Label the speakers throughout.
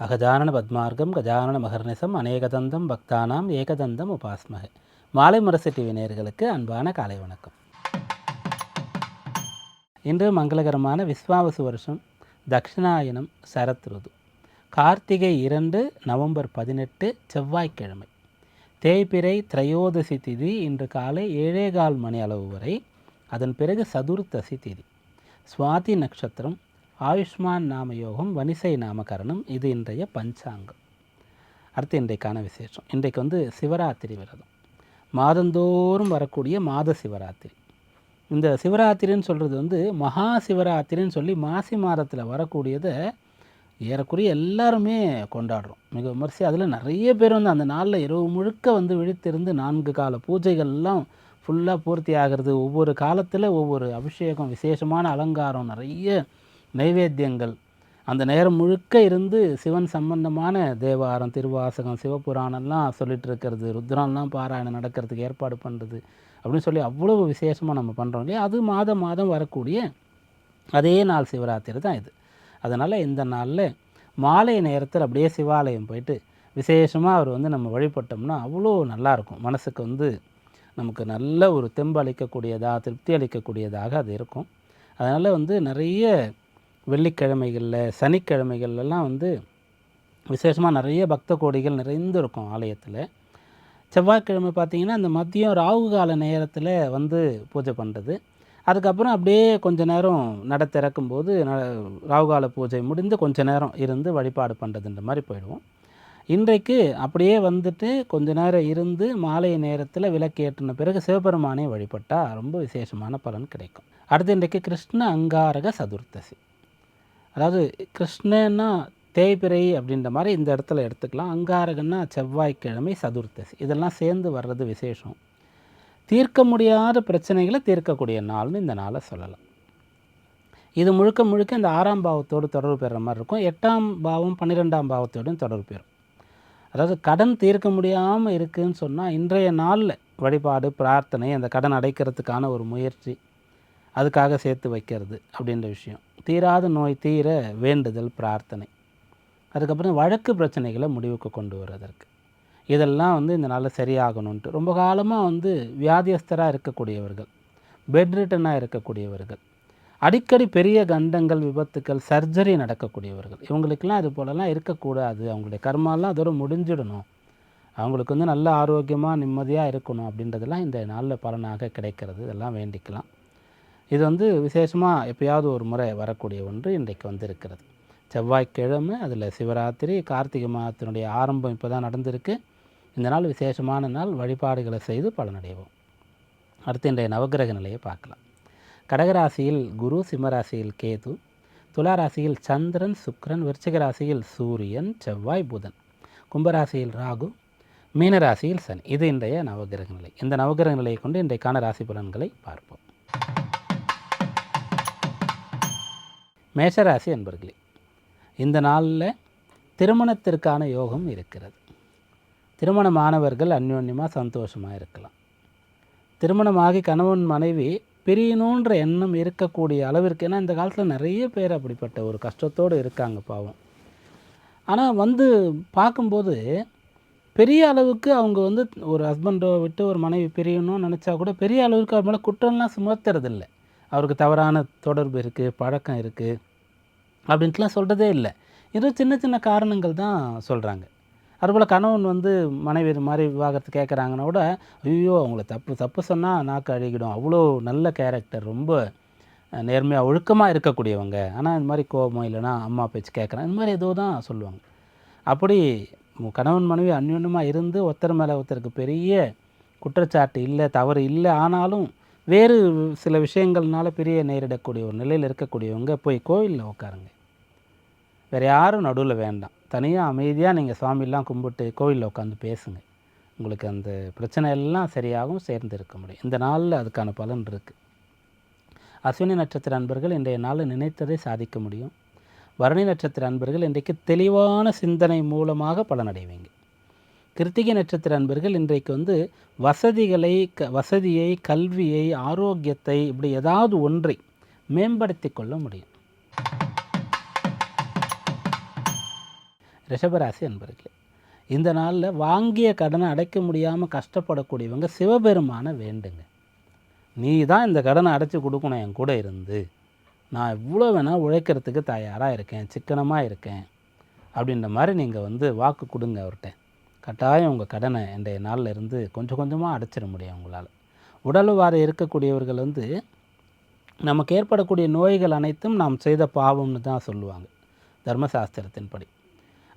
Speaker 1: அகஜானன பத்மார்க்கம் கஜானன மகர்நிசம் அநேகதந்தம் பக்தானாம் ஏகதந்தம் உபாஸ்மகே. மாலை முரசு டிவி நேயர்களுக்கு அன்பான காலை வணக்கம். இன்று மங்களகரமான விஸ்வாவசு வருஷம் தக்ஷிணாயனம் சரத் ருது, கார்த்திகை 2 நவம்பர் 18 செவ்வாய்க்கிழமை, தேய்பிறை திரையோதசி திதி இன்று காலை 7:15 மணி அளவு வரை. அதன் பிறகு சதுர்த்தசி திதி, சுவாதி நட்சத்திரம், ஆயுஷ்மான் நாம யோகம், வனிசை நாமகரணம். இது இன்றைய பஞ்சாங்கம். அடுத்து இன்றைக்கான விசேஷம். இன்றைக்கு சிவராத்திரி விரதம், மாதந்தோறும் வரக்கூடிய மாத சிவராத்திரி. இந்த சிவராத்திரின்னு சொல்கிறது மகா சிவராத்திரின்னு சொல்லி மாசி மாதத்தில் வரக்கூடியதை ஏறக்குறைய எல்லாருமே கொண்டாடுறோம் மிக விமர்சை. அதில் நிறைய பேர் அந்த நாளில் இரவு முழுக்க விழித்திருந்து 4 கால பூஜைகள்லாம் ஃபுல்லாக பூர்த்தி ஆகிறது. ஒவ்வொரு காலத்தில் ஒவ்வொரு அபிஷேகம், விசேஷமான அலங்காரம், நிறைய நைவேத்தியங்கள், அந்த நேரம் முழுக்க இருந்து சிவன் சம்பந்தமான தேவாரம், திருவாசகம், சிவபுராணம்லாம் சொல்லிகிட்டு இருக்கிறது, ருத்ரான்லாம் பாராயணம் நடக்கிறதுக்கு ஏற்பாடு பண்ணுறது அப்படின்னு சொல்லி அவ்வளவு விசேஷமாக நம்ம பண்ணுறோம் இல்லையா. அது மாதம் மாதம் வரக்கூடிய அதே நாள் சிவராத்திரி தான் இது. அதனால் இந்த நாளில் மாலை நேரத்தில் அப்படியே சிவாலயம் போயிட்டு விசேஷமாக அவர் நம்ம வழிபட்டோம்னா அவ்வளோ நல்லாயிருக்கும். மனசுக்கு நமக்கு நல்ல ஒரு தெம்பு அளிக்கக்கூடியதாக, திருப்தி அளிக்கக்கூடியதாக அது இருக்கும். அதனால் நிறைய வெள்ளிக்கிழமைகளில், சனிக்கிழமைகள்லாம் விசேஷமாக நிறைய பக்த கோடிகள் நிறைந்து இருக்கும் ஆலயத்தில். செவ்வாய்க்கிழமை பார்த்திங்கன்னா அந்த மதியம் ராகு கால நேரத்தில் பூஜை பண்ணுறது. அதுக்கப்புறம் அப்படியே கொஞ்ச நேரம் நட திறக்கும்போது ராகுகால பூஜை முடிந்து கொஞ்ச நேரம் இருந்து வழிபாடு பண்ணுறதுன்ற மாதிரி போயிடுவோம். இன்றைக்கு அப்படியே கொஞ்ச நேரம் இருந்து மாலை நேரத்தில் விளக்கேற்றின பிறகு சிவபெருமானை வழிபட்டால் ரொம்ப விசேஷமான பலன் கிடைக்கும். அடுத்து இன்றைக்கு கிருஷ்ண அங்காரக சதுர்த்தசி, அதாவது கிருஷ்ணன்னா தேய்பிறை அப்படின்ற மாதிரி இந்த இடத்துல எடுத்துக்கலாம். அங்காரகன்னா செவ்வாய்க்கிழமை, சதுர்த்தசி, இதெல்லாம் சேர்ந்து வர்றது விசேஷம். தீர்க்க முடியாத பிரச்சனைகளை தீர்க்கக்கூடிய நாள்னு இந்த நாளை சொல்லலாம். இது முழுக்க முழுக்க இந்த 6ஆம் பாவத்தோடு தொடர்பு பெறுற மாதிரி இருக்கும். 8ஆம் பாவம் 12ஆம் பாவத்தோடும் தொடர்பு பெறும். அதாவது கடன் தீர்க்க முடியாமல் இருக்குதுன்னு சொன்னால் இன்றைய நாளில் வழிபாடு, பிரார்த்தனை, அந்த கடன் அடைக்கிறதுக்கான ஒரு முயற்சி, அதுக்காக சேர்த்து வைக்கிறது அப்படின்ற விஷயம். தீராத நோய் தீர வேண்டுதல், பிரார்த்தனை. அதுக்கப்புறம் வழக்கு பிரச்சனைகளை முடிவுக்கு கொண்டு வருவதற்கு இதெல்லாம் இந்த நாளில் சரியாகணுன்ட்டு ரொம்ப காலமாக வியாதியஸ்தராக இருக்கக்கூடியவர்கள், பெட் ரிட்டனாக இருக்கக்கூடியவர்கள், அடிக்கடி பெரிய கண்டங்கள், விபத்துக்கள், சர்ஜரி நடக்கக்கூடியவர்கள், இவங்களுக்கெல்லாம் இது போலலாம் இருக்கக்கூடாது. அவங்களுடைய கர்மாலாம் அதோடு முடிஞ்சிடணும். அவங்களுக்கு நல்ல ஆரோக்கியமாக நிம்மதியாக இருக்கணும் அப்படின்றதெல்லாம் இந்த நாளில் பலனாக கிடைக்கிறது. இதெல்லாம் வேண்டிக்கலாம். இது விசேஷமாக எப்பயாவது ஒரு முறை வரக்கூடிய ஒன்று இன்றைக்கு இருக்கிறது. செவ்வாய்க்கிழமை, அதில் சிவராத்திரி, கார்த்திகை மாதத்தினுடைய ஆரம்பம் இப்போ தான் நடந்திருக்கு. இந்த நாள் விசேஷமான நாள். வழிபாடுகளை செய்து பலனடைவோம். அடுத்து இன்றைய நவகிரக நிலையை பார்க்கலாம். கடகராசியில் குரு, சிம்மராசியில் கேது, துளாராசியில் சந்திரன், சுக்கிரன், விருச்சிக ராசியில் சூரியன், செவ்வாய், புதன், கும்பராசியில் ராகு, மீனராசியில் சனி. இது இன்றைய நவகிரக நிலை. இந்த நவகிரக நிலையை கொண்டு இன்றைக்கான ராசி பலன்களை பார்ப்போம். மேஷராசி அன்பர்களே, இந்த நாளில் திருமணத்திற்கான யோகம் இருக்கிறது. திருமணமானவர்கள் அந்யோன்யமாக சந்தோஷமாக இருக்கலாம். திருமணமாகி கணவன் மனைவி பிரியணுன்ற எண்ணம் இருக்கக்கூடிய அளவிற்கு, ஏன்னா இந்த காலத்தில் நிறைய பேர் அப்படிப்பட்ட ஒரு கஷ்டத்தோடு இருக்காங்க பாவம். ஆனால் பார்க்கும்போது பெரிய அளவுக்கு அவங்க ஒரு ஹஸ்பண்டோ விட்டு ஒரு மனைவி பிரியணும்னு நினச்சா கூட பெரிய அளவுக்கு அவர் மேலே குற்றம்லாம் சுமத்துறதில்லை. அவருக்கு தவறான தொடர்பு இருக்குது, பழக்கம் இருக்குது அப்படின்ட்டுலாம் சொல்கிறதே இல்லை. ஏதோ சின்ன சின்ன காரணங்கள் தான் சொல்கிறாங்க. அதுபோல் கணவன் மனைவி இது மாதிரி விவாகரத்து கேட்குறாங்கன்னா கூட, ஐயோ அவங்கள தப்பு சொன்னால் நாக்கு அழுகிடும், அவ்வளோ நல்ல கேரக்டர், ரொம்ப நேர்மையாக ஒழுக்கமாக இருக்கக்கூடியவங்க, ஆனால் இந்த மாதிரி கோபம் இல்லைனா அம்மா பேச்சு கேட்குறாங்க, இந்த மாதிரி ஏதோ தான் சொல்லுவாங்க. அப்படி கணவன் மனைவி அந்யோன்யமாக இருந்து ஒருத்தர் மேலே ஒருத்தருக்கு பெரிய குற்றச்சாட்டு இல்லை, தவறு இல்லை, ஆனாலும் வேறு சில விஷயங்கள்னால பிரிய நேரிடக்கூடிய ஒரு நிலையில் இருக்கக்கூடியவங்க போய் கோவிலில் உட்காருங்க. வேறு யாரும் நடுவில் வேண்டாம். தனியாக அமைதியாக நீங்கள் சுவாமிலாம் கும்பிட்டு கோவிலில் உட்காந்து பேசுங்க. உங்களுக்கு அந்த பிரச்சனை எல்லாம் சரியாகவும் சேர்ந்து இருக்க முடியும். இந்த நாளில் அதுக்கான பலன் இருக்குது. அஸ்வினி நட்சத்திர அன்பர்கள் இன்றைய நாளில் நினைத்ததை சாதிக்க முடியும். பரணி நட்சத்திர அன்பர்கள் இன்றைக்கு தெளிவான சிந்தனை மூலமாக பலனடைவீங்க. கிருத்திகை நட்சத்திர அன்பர்கள் இன்றைக்கு வசதியை, கல்வியை, ஆரோக்கியத்தை, இப்படி ஏதாவது ஒன்றை மேம்படுத்தி கொள்ள முடியும். ரிஷபராசி அன்பர்களே, இந்த நாளில் வாங்கிய கடனை அடைக்க முடியாமல் கஷ்டப்படக்கூடியவங்க சிவபெருமானை வேண்டுங்க. நீ தான் இந்த கடனை அடைச்சி கொடுக்கணும், என் கூட இருந்து நான் எவ்வளோ வேணால் உழைக்கிறதுக்கு தயாராக இருக்கேன், சிக்கனமாக இருக்கேன் அப்படின்ற மாதிரி நீங்கள் வாக்கு கொடுங்க அவர்கிட்ட. கட்டாயம் உங்கள் கடனை இன்றைய நாளில் இருந்து கொஞ்சம் கொஞ்சமாக அடைச்சிட முடியும் உங்களால். உடல்வாறு இருக்கக்கூடியவர்கள் நமக்கு ஏற்படக்கூடிய நோய்கள் அனைத்தும் நாம் செய்த பாவம்னு தான் சொல்லுவாங்க தர்மசாஸ்திரத்தின்படி.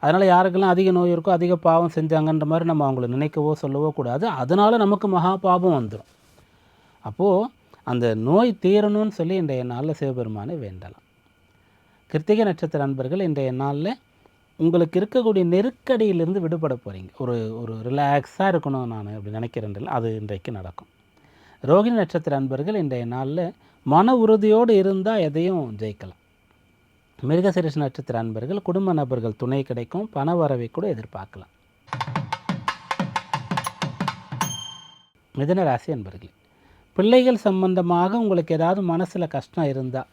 Speaker 1: அதனால் யாருக்கெல்லாம் அதிக நோய் இருக்கோ அதிக பாவம் செஞ்சாங்கன்ற மாதிரி நம்ம அவங்கள நினைக்கவோ சொல்லவோ கூடாது. அதனால் நமக்கு மகா பாவம் வந்துடும். அப்போது அந்த நோய் தீரணும்னு சொல்லி இன்றைய நாளில் சிவபெருமானை வேண்டலாம். கிருத்திகை நட்சத்திர நண்பர்கள் இன்றைய நாளில் உங்களுக்கு இருக்கக்கூடிய நெருக்கடியிலிருந்து விடுபட போகிறீங்க. ஒரு ரிலாக்ஸாக இருக்கணும் நான் அப்படி நினைக்கிறேன், அது இன்றைக்கு நடக்கும். ரோகிணி நட்சத்திர நண்பர்கள் இன்றைய நாளில் மன உறுதியோடு இருந்தால் எதையும் ஜெயிக்கலாம். மிருகசீரிஷ நட்சத்திர அன்பர்கள் குடும்ப நபர்கள் துணை கிடைக்கும், பண வரவை கூட எதிர்பார்க்கலாம். மிதுன ராசி அன்பர்களே, பிள்ளைகள் சம்பந்தமாக உங்களுக்கு ஏதாவது மனசில் கஷ்டம் இருந்தால்,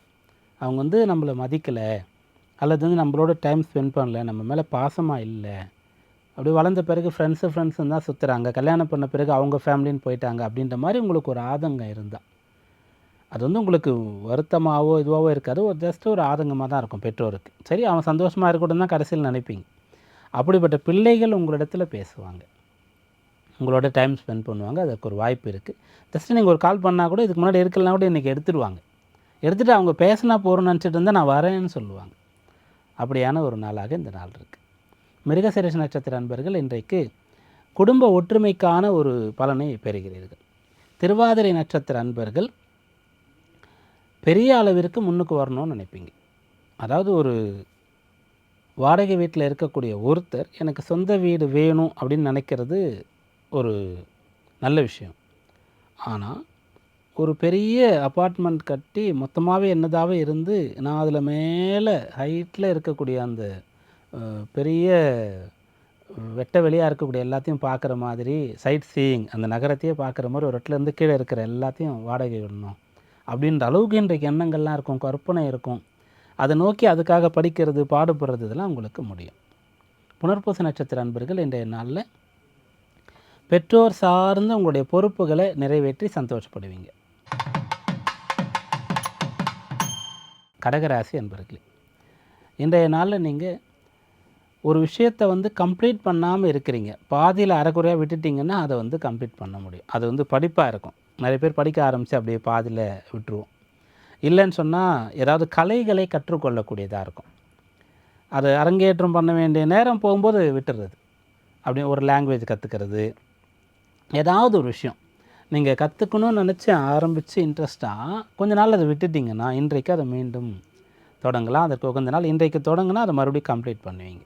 Speaker 1: அவங்க நம்மளை மதிக்கலை அல்லது நம்மளோட டைம் ஸ்பெண்ட் பண்ணல, நம்ம மேலே பாசமாக இல்லை, அப்படி வளர்ந்த பிறகு ஃப்ரெண்ட்ஸு தான் சுற்றுறாங்க, கல்யாணம் பண்ண பிறகு அவங்க ஃபேமிலின்னு போயிட்டாங்க அப்படின்ற மாதிரி உங்களுக்கு ஒரு ஆதங்கம் இருந்தால், அது உங்களுக்கு வருத்தமாகவோ இதுவாகவோ இருக்காது, ஜஸ்ட் ஒரு ஆதங்கமாக தான் இருக்கும் பெற்றோருக்கு. சரி, அவன் சந்தோஷமாக இருக்கட்டும் தான் கடைசியில் நினைப்பீங்க. அப்படிப்பட்ட பிள்ளைகள் உங்களிடத்தில் பேசுவாங்க, உங்களோட டைம் ஸ்பெண்ட் பண்ணுவாங்க. அதுக்கு ஒரு வாய்ப்பு இருக்குது. ஜஸ்ட்டு நீங்கள் ஒரு கால் பண்ணால் கூட இதுக்கு முன்னாடி இருக்கலாம் கூட இன்றைக்கி எடுத்துகிட்டு அவங்க பேசினா போகிறோன்னு நினச்சிட்டு இருந்தால் நான் வரேன்னு சொல்லுவாங்க. அப்படியான ஒரு நாளாக இந்த நாள் இருக்குது. மிருகசீரிஷ நட்சத்திர அன்பர்கள் இன்றைக்கு குடும்ப ஒற்றுமைக்கான ஒரு பலனை பெறுகிறீர்கள். திருவாதிரை நட்சத்திர அன்பர்கள் பெரிய அளவிற்கு முன்னுக்கு வரணும்னு நினைப்பீங்க. அதாவது ஒரு வாடகை வீட்டில் இருக்கக்கூடிய ஒருத்தர் எனக்கு சொந்த வீடு வேணும் அப்படின்னு நினைக்கிறது ஒரு நல்ல விஷயம். ஆனால் ஒரு பெரிய அப்பார்ட்மெண்ட் கட்டி மொத்தமாகவே என்னதாகவே இருந்து நான் அதில் மேலே ஹைட்டில் இருக்கக்கூடிய அந்த பெரிய வெட்ட வெளியாக இருக்கக்கூடிய எல்லாத்தையும் பார்க்குற மாதிரி, சைட் சீயிங் அந்த நகரத்தையே பார்க்குற மாதிரி ஒரு இடத்துலேருந்து கீழே இருக்கிற எல்லாத்தையும் வாடகை விடணும் அப்படின்ற அளவுக்கு இன்றைக்கு எண்ணங்கள்லாம் இருக்கும், கற்பனை இருக்கும். அதை நோக்கி அதுக்காக படிக்கிறது, பாடுபடுறது இதெல்லாம் உங்களுக்கு முடியும். புனர்பூச நட்சத்திர அன்பர்கள் இன்றைய நாளில் பெற்றோர் சார்ந்த உங்களுடைய பொறுப்புகளை நிறைவேற்றி சந்தோஷப்படுவீங்க. கடகராசி அன்பர்களே, இன்றைய நாளில் நீங்கள் ஒரு விஷயத்தை கம்ப்ளீட் பண்ணாமல் இருக்கிறீங்க, பாதியில் அரைக்குறையாக விட்டுட்டிங்கன்னா அதை கம்ப்ளீட் பண்ண முடியும். அது படிப்பாக இருக்கும். நிறைய பேர் படிக்க ஆரம்பித்து அப்படியே பாதியில் விட்டுருவோம். இல்லைன்னு சொன்னால் ஏதாவது கலைகளை கற்றுக்கொள்ளக்கூடியதாக இருக்கும், அது அரங்கேற்றம் பண்ண வேண்டிய நேரம் போகும்போது விட்டுறது. அப்படி ஒரு லாங்குவேஜ் கற்றுக்கிறது, ஏதாவது ஒரு விஷயம் நீங்கள் கற்றுக்கணும்னு நினச்சி ஆரம்பித்து இன்ட்ரெஸ்ட்டாக கொஞ்ச நாள் அதை விட்டுட்டிங்கன்னா இன்றைக்கு அதை மீண்டும் தொடங்கலாம். அதற்கு உகந்த நாள் இன்றைக்கு தொடங்கினா அதை மறுபடியும் கம்ப்ளீட் பண்ணுவீங்க.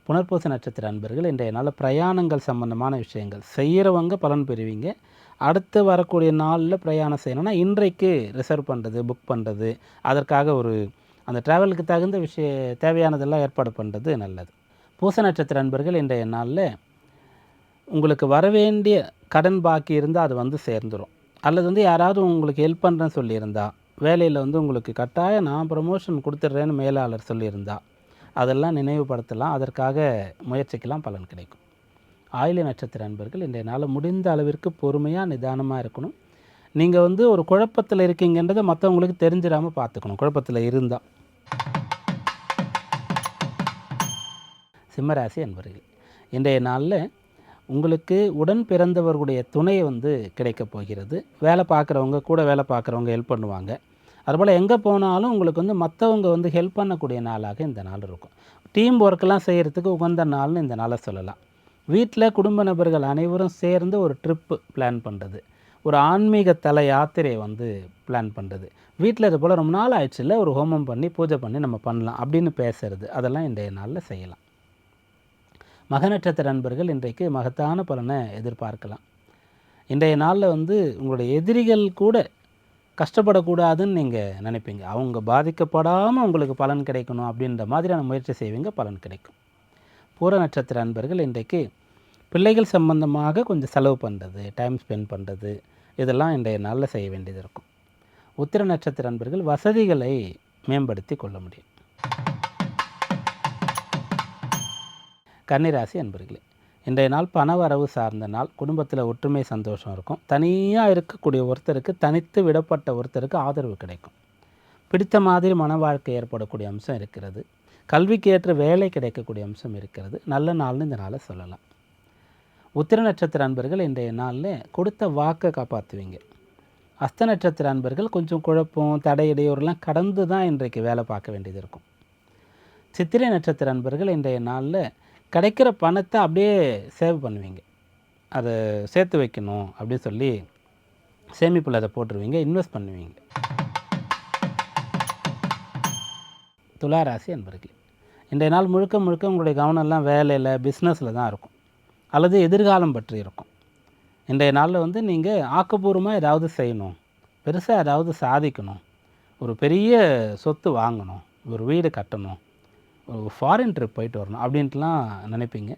Speaker 1: புனர்பூச நட்சத்திர அன்பர்கள் இன்றைய நாளில் பிரயாணங்கள் சம்பந்தமான விஷயங்கள் செய்கிறவங்க பலன் பெறுவீங்க. அடுத்து வரக்கூடிய நாளில் பிரயாணம் செய்யணும்னா இன்றைக்கு ரிசர்வ் பண்ணுறது, புக் பண்ணுறது, அதற்காக அந்த ட்ராவலுக்கு தகுந்த தேவையானதெல்லாம் ஏற்பாடு பண்ணுறது நல்லது. பூச நட்சத்திர அன்பர்கள் இன்றைய நாளில் உங்களுக்கு வரவேண்டிய கடன் பாக்கி இருந்தால் அது சேர்ந்துடும். அல்லது யாராவது உங்களுக்கு ஹெல்ப் பண்ணுறேன்னு சொல்லியிருந்தா, வேலையில் உங்களுக்கு கட்டாயம் நான் ப்ரமோஷன் கொடுத்துட்றேன்னு மேலாளர் சொல்லியிருந்தா அதெல்லாம் நினைவுபடுத்தலாம், அதற்காக முயற்சிக்கெல்லாம் பலன் கிடைக்கும். ஆயில்ய நட்சத்திர அன்பர்கள் இன்றைய நாளில் முடிந்த அளவிற்கு பொறுமையாக நிதானமாக இருக்கணும். நீங்கள் ஒரு குழப்பத்தில் இருக்கீங்கன்றதை மற்றவங்களுக்கு தெரிஞ்சிடாமல் பார்த்துக்கணும், குழப்பத்தில் இருந்தால். சிம்மராசி அன்பர்கள் இன்றைய நாளில் உங்களுக்கு உடன் பிறந்தவர்களுடைய துணை கிடைக்கப் போகிறது. வேலை பார்க்குறவங்க கூட வேலை பார்க்குறவங்க ஹெல்ப் பண்ணுவாங்க. அதுபோல் எங்கே போனாலும் உங்களுக்கு மற்றவங்க ஹெல்ப் பண்ணக்கூடிய நாளாக இந்த நாள் இருக்கும். டீம் ஒர்க்கெலாம் செய்கிறதுக்கு உகந்த நாள்னு இந்த நாளை சொல்லலாம். வீட்டில் குடும்ப நபர்கள் அனைவரும் சேர்ந்து ஒரு ட்ரிப்பு பிளான் பண்ணுறது, ஒரு ஆன்மீக தல யாத்திரையை பிளான் பண்ணுறது, வீட்டில் இது போல் ரொம்ப நாள் ஆயிடுச்சுல ஒரு ஹோமம் பண்ணி பூஜை பண்ணி நம்ம பண்ணலாம் அப்படின்னு பேசுகிறது, அதெல்லாம் இன்றைய நாளில் செய்யலாம். மக நட்சத்திர நண்பர்கள் இன்றைக்கு மகத்தான பலனை எதிர்பார்க்கலாம். இன்றைய நாளில் உங்களுடைய எதிரிகள் கூட கஷ்டப்படக்கூடாதுன்னு நீங்கள் நினைப்பீங்க. அவங்க பாதிக்கப்படாமல் உங்களுக்கு பலன் கிடைக்கணும் அப்படின்ற மாதிரியான முயற்சி செய்வீங்க, பலன் கிடைக்கும். பூர நட்சத்திர அன்பர்கள் இன்றைக்கு பிள்ளைகள் சம்பந்தமாக கொஞ்சம் செலவு பண்ணுறது, டைம் ஸ்பெண்ட் பண்ணுறது, இதெல்லாம் இன்றைய நாளில் செய்ய வேண்டியது இருக்கும். உத்திர நட்சத்திர அன்பர்கள் வசதிகளை மேம்படுத்தி கொள்ள முடியும். கன்னிராசி அன்பர்களே, இன்றைய நாள் பணவரவு சார்ந்த நாள். குடும்பத்தில் ஒற்றுமை சந்தோஷம் இருக்கும். தனியாக இருக்கக்கூடிய ஒருத்தருக்கு, தனித்து விடப்பட்ட ஒருத்தருக்கு ஆதரவு கிடைக்கும். பிடித்த மாதிரி மன வாழ்க்கை ஏற்படக்கூடிய அம்சம் இருக்கிறது. கல்விக்கு ஏற்ற வேலை கிடைக்கக்கூடிய அம்சம் இருக்கிறது. நல்ல நாள்னு இந்த நாளை சொல்லலாம். உத்திர நட்சத்திர அன்பர்கள் இன்றைய நாளில் கொடுத்த வாக்கை காப்பாற்றுவீங்க. அஸ்த நட்சத்திர அன்பர்கள் கொஞ்சம் குழப்பம், தடை, இடையூறுலாம் கடந்து தான் இன்றைக்கு வேலை பார்க்க வேண்டியது இருக்கும். சித்திரை நட்சத்திர அன்பர்கள் இன்றைய நாளில் கிடைக்கிற பணத்தை அப்படியே சேவ் பண்ணுவீங்க. அதை சேர்த்து வைக்கணும் அப்படின்னு சொல்லி சேமிப்பில் அதை போட்டுருவீங்க, இன்வெஸ்ட் பண்ணுவீங்க. துலா ராசி அன்பர்களே, இன்றைய நாள் முழுக்க முழுக்க உங்களுடைய கவனம்லாம் வேலையில், பிஸ்னஸில் தான் இருக்கும், அல்லது எதிர்காலம் பற்றி இருக்கும். இன்றைய நாளில் நீங்கள் ஆக்கப்பூர்வமாக ஏதாவது செய்யணும், பெருசாக ஏதாவது சாதிக்கணும், ஒரு பெரிய சொத்து வாங்கணும், ஒரு வீடு கட்டணும், ஒரு ஃபாரின் ட்ரிப் போயிட்டு வரணும் அப்படின்ட்டுலாம் நினைப்பீங்க.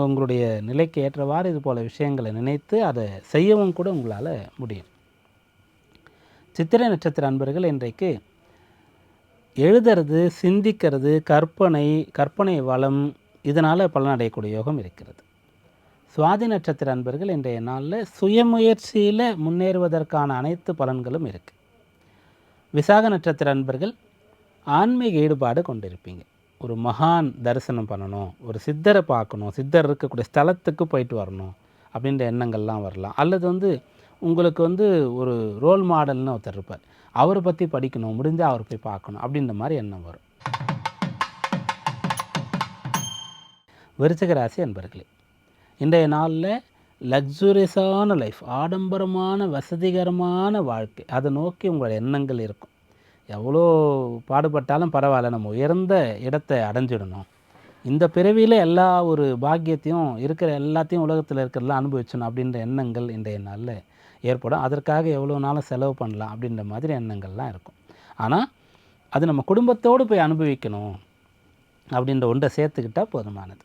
Speaker 1: உங்களுடைய நிலைக்கு ஏற்றவாறு இது போல் விஷயங்களை நினைத்து அதை செய்யவும் கூட உங்களால் முடியும். சித்திரை நட்சத்திர அன்பர்கள் இன்றைக்கு எழுதுறது, சிந்திக்கிறது, கற்பனை வளம், இதனால் பலனடையக்கூடிய யோகம் இருக்கிறது. சுவாதி நட்சத்திர அன்பர்கள் இன்றைய நாளில் சுயமுயற்சியில் முன்னேறுவதற்கான அனைத்து பலன்களும் இருக்குது. விசாக நட்சத்திர அன்பர்கள் ஆன்மீக ஈடுபாடு கொண்டிருப்பீங்க. ஒரு மகான் தரிசனம் பண்ணணும், ஒரு சித்தரை பார்க்கணும், சித்தர் இருக்கக்கூடிய ஸ்தலத்துக்கு போயிட்டு வரணும் அப்படின்ற எண்ணங்கள்லாம் வரலாம். அல்லது உங்களுக்கு ஒரு ரோல் மாடல்னு ஒருத்தர் இருப்பார், அவரை பற்றி படிக்கணும், முடிஞ்சால் அவர் போய் பார்க்கணும் அப்படின்ற மாதிரி எண்ணம் வரும். விருச்சிக ராசி அன்பர்களே, இன்றைய நாளில் லக்ஸுரியஸான லைஃப், ஆடம்பரமான வசதிகரமான வாழ்க்கை, அதை நோக்கி உங்களோட எண்ணங்கள் இருக்கும். எவ்வளோ பாடுபட்டாலும் பரவாயில்ல, நம்ம உயர்ந்த இடத்தை அடைஞ்சிடணும், இந்த பிறவியில் எல்லா ஒரு பாக்கியத்தையும் இருக்கிற எல்லாத்தையும் உலகத்தில் இருக்கிறதெல்லாம் அனுபவிச்சணும் அப்படின்ற எண்ணங்கள் இன்றைய நாளில் ஏற்படும். அதற்காக எவ்வளோ நாளும் செலவு பண்ணலாம் அப்படின்ற மாதிரி எண்ணங்கள்லாம் இருக்கும். ஆனால் அது நம்ம குடும்பத்தோடு போய் அனுபவிக்கணும் அப்படின்ற ஒன்றை சேர்த்துக்கிட்டால் போதுமானது.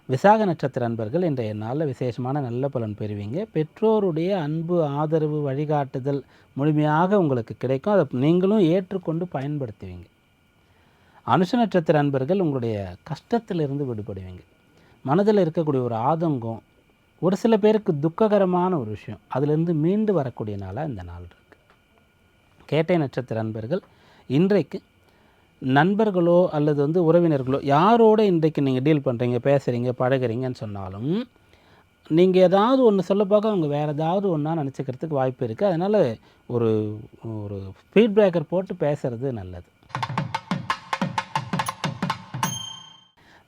Speaker 1: விசாக நட்சத்திர அன்பர்கள் இன்றைய நாளில் விசேஷமான நல்ல பலன் பெறுவீங்க. பெற்றோருடைய அன்பு, ஆதரவு, வழிகாட்டுதல் முழுமையாக உங்களுக்கு கிடைக்கும். அதை நீங்களும் ஏற்றுக்கொண்டு பயன்படுத்துவீங்க. அனுஷ நட்சத்திர அன்பர்கள் உங்களுடைய கஷ்டத்திலிருந்து விடுபடுவீங்க. மனதில் இருக்கக்கூடிய ஒரு ஆதங்கம், ஒரு சில பேருக்கு துக்ககரமான ஒரு விஷயம், அதிலிருந்து மீண்டு வரக்கூடிய நாளாக இந்த நாள் இருக்குது. கேட்டை நட்சத்திர அன்பர்கள் இன்றைக்கு நண்பர்களோ அல்லது உறவினர்களோ யாரோட இன்றைக்கு நீங்கள் டீல் பண்ணுறீங்க, பேசுகிறீங்க, பழகிறீங்கன்னு சொன்னாலும் நீங்கள் ஏதாவது ஒன்று சொல்ல பார்க்க அவங்க வேறு ஏதாவது ஒன்றா நினச்சிக்கிறதுக்கு வாய்ப்பு இருக்குது. அதனால் ஒரு ஒரு ஃபீட்பேக்கர் போட்டு பேசுகிறது நல்லது.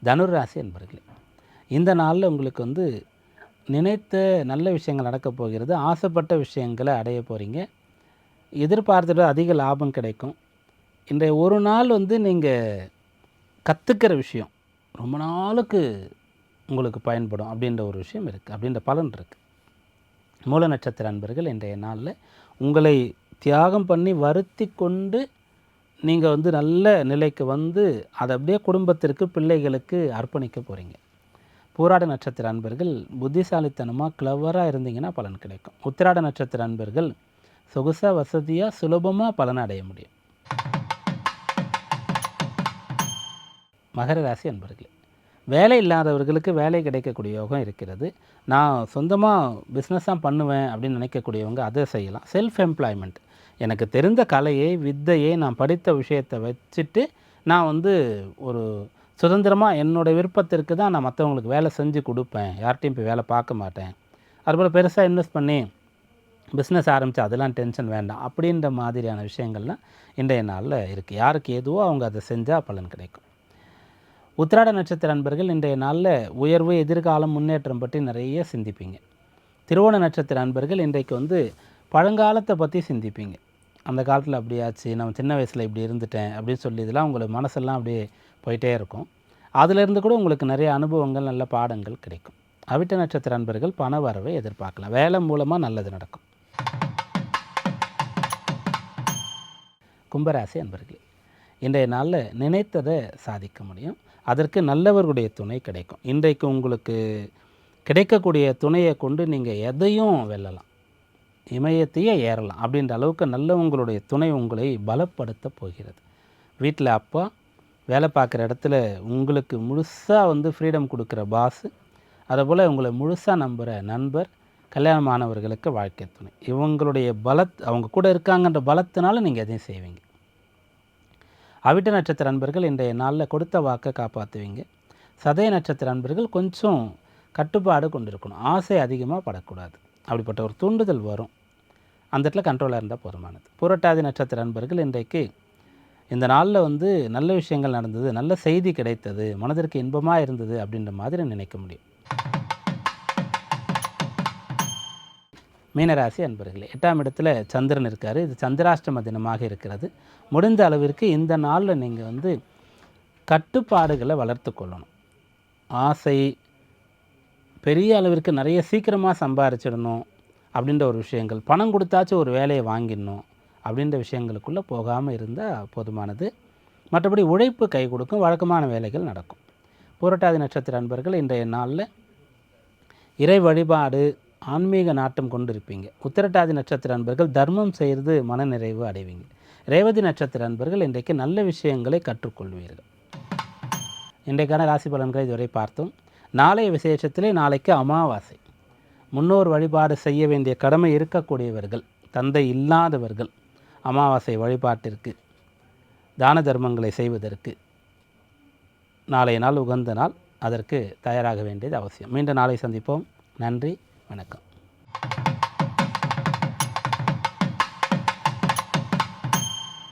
Speaker 1: தனுராசி என்பர்களே, இந்த நாளில் உங்களுக்கு நினைத்த நல்ல விஷயங்கள் நடக்கப் போகிறது. ஆசைப்பட்ட விஷயங்களை அடைய போகிறீங்க. எதிர்பார்த்துட்டு அதிக லாபம் கிடைக்கும். இன்றைய ஒரு நாள் நீங்கள் கற்றுக்கிற விஷயம் ரொம்ப நாளுக்கு உங்களுக்கு பயன்படும் அப்படின்ற ஒரு விஷயம் இருக்குது, அப்படின்ற பலன் இருக்குது. மூல நட்சத்திர அன்பர்கள் இன்றைய நாளில் உங்களை தியாகம் பண்ணி வருத்தி கொண்டு நீங்கள் நல்ல நிலைக்கு அதை அப்படியே குடும்பத்திற்கு, பிள்ளைகளுக்கு அர்ப்பணிக்க போகிறீங்க. பூராட நட்சத்திர அன்பர்கள் புத்திசாலித்தனமாக கிளவராக இருந்தீங்கன்னா பலன் கிடைக்கும். உத்திராட நட்சத்திர அன்பர்கள் சொகுசாக, வசதியாக, சுலபமாக பலன் அடைய முடியும். மகர ராசி அன்பர்களே, வேலை இல்லாதவர்களுக்கு வேலை கிடைக்கக்கூடிய யோகம் இருக்கிறது. நான் சொந்தமாக பிஸ்னஸாக பண்ணுவேன் அப்படின்னு நினைக்கக்கூடியவங்க அதை செய்யலாம். செல்ஃப் எம்ப்ளாய்மெண்ட், எனக்கு தெரிந்த கலையை, வித்தையை, நான் படித்த விஷயத்தை வச்சுட்டு நான் ஒரு சுதந்திரமாக என்னோடய விருப்பத்திற்கு தான் நான் மற்றவங்களுக்கு வேலை செஞ்சு கொடுப்பேன், யார்கிட்டையும் போய் வேலை பார்க்க மாட்டேன், அதுபோல் பெருசாக இன்வெஸ்ட் பண்ணி பிஸ்னஸ் ஆரம்பித்து அதெல்லாம் டென்ஷன் வேண்டாம் அப்படின்ற மாதிரியான விஷயங்கள்லாம் இன்றைய நாளில் இருக்குது. யாருக்கு எதுவோ அவங்க அதை செஞ்சால் பலன் கிடைக்கும். உத்திராட நட்சத்திர அன்பர்கள் இன்றைய நாளில் உயர்வு, எதிர்காலம், முன்னேற்றம் பற்றி நிறைய சிந்திப்பீங்க. திருவோண நட்சத்திர அன்பர்கள் இன்றைக்கு பழங்காலத்தை பற்றி சிந்திப்பீங்க. அந்த காலத்தில் அப்படியாச்சு, நம்ம சின்ன வயசில் இப்படி இருந்துட்டேன் அப்படின்னு சொல்லி இதெல்லாம் உங்களுக்கு மனசெல்லாம் அப்படியே போயிட்டே இருக்கும். அதிலிருந்து கூட உங்களுக்கு நிறைய அனுபவங்கள், நல்ல பாடங்கள் கிடைக்கும். அவிட்ட நட்சத்திர அன்பர்கள் பண வரவை எதிர்பார்க்கலாம். வேலை மூலமாக நல்லது நடக்கும். கும்பராசி அன்பர்களே, இன்றைய நாளில் நினைத்ததை சாதிக்க முடியும். அதற்கு நல்லவர்களுடைய துணை கிடைக்கும். இன்றைக்கு உங்களுக்கு கிடைக்கக்கூடிய துணையை கொண்டு நீங்கள் எதையும் வெல்லலாம், இமயத்தையே ஏறலாம் அப்படின்ற அளவுக்கு நல்லவங்களுடைய துணை உங்களை பலப்படுத்த போகிறது. வீட்டில் அப்பா, வேலை பார்க்குற இடத்துல உங்களுக்கு முழுசாக வந்து ஃப்ரீடம் கொடுக்குற பாஸு, அதுபோல் உங்களை முழுசாக நம்புகிற நண்பர், கல்யாணமானவர்களுக்கு வாழ்க்கை துணை, இவங்களுடைய அவங்க கூட இருக்காங்கன்ற பலத்தினால நீங்கள் எதையும் செய்வீங்க. அவிட்ட நட்சத்திர அன்பர்கள் இன்றைய நாளில் கொடுத்த வாக்கை காப்பாற்றுவீங்க. சதய நட்சத்திர அன்பர்கள் கொஞ்சம் கட்டுப்பாடு கொண்டு இருக்கணும். ஆசை அதிகமாக படக்கூடாது. அப்படிப்பட்ட ஒரு தூண்டுதல் வரும், அந்த இடத்துல கண்ட்ரோலாக இருந்தால் போதுமானது. புரட்டாதி நட்சத்திர அன்பர்கள் இன்றைக்கு இந்த நாளில் வந்து நல்ல விஷயங்கள் நடந்தது, நல்ல செய்தி கிடைத்தது, மனதிற்கு இன்பமாக இருந்தது அப்படின்ற மாதிரி நினைக்க முடியும். மீனராசி அன்பர்களே, 8ஆம் இடத்துல சந்திரன் இருக்கார். இது சந்திராஷ்டம தினமாக இருக்கிறது. முடிந்த அளவிற்கு இந்த நாளில் நீங்கள் வந்து கட்டுப்பாடுகளை வளர்த்து கொள்ளணும். ஆசை, பெரிய அளவிற்கு நிறைய சீக்கிரமாக சம்பாரிச்சிடணும் அப்படின்ற ஒரு விஷயங்கள், பணம் கொடுத்தாச்சும் ஒரு வேலையை வாங்கிடணும் அப்படின்ற விஷயங்களுக்குள்ளே போகாமல் இருந்தால் போதுமானது. மற்றபடி உழைப்பு கை கொடுக்கும், வழக்கமான வேலைகள் நடக்கும். புரட்டாதி நட்சத்திர அன்பர்கள் இன்றைய நாளில் இறை வழிபாடு, ஆன்மீக நாட்டம் கொண்டு இருப்பீங்க. உத்திரட்டாதி நட்சத்திர அன்பர்கள் தர்மம் செய்து மனநிறைவு அடைவீங்க. ரேவதி நட்சத்திர அன்பர்கள் இன்றைக்கு நல்ல விஷயங்களை கற்றுக்கொள்வீர்கள். இன்றைக்கான ராசி பலன்களை இதுவரை பார்த்தோம். நாளைய விசேஷத்திலே நாளைக்கு அமாவாசை. முன்னோர் வழிபாடு செய்ய வேண்டிய கடமை இருக்கக்கூடியவர்கள், தந்தை இல்லாதவர்கள் அமாவாசை வழிபாட்டிற்கு தான தர்மங்களை செய்வதற்கு நாளைய நாள் உகந்த நாள். அதற்கு தயாராக வேண்டியது அவசியம். மீண்டும் நாளை சந்திப்போம். நன்றி, வணக்கம்.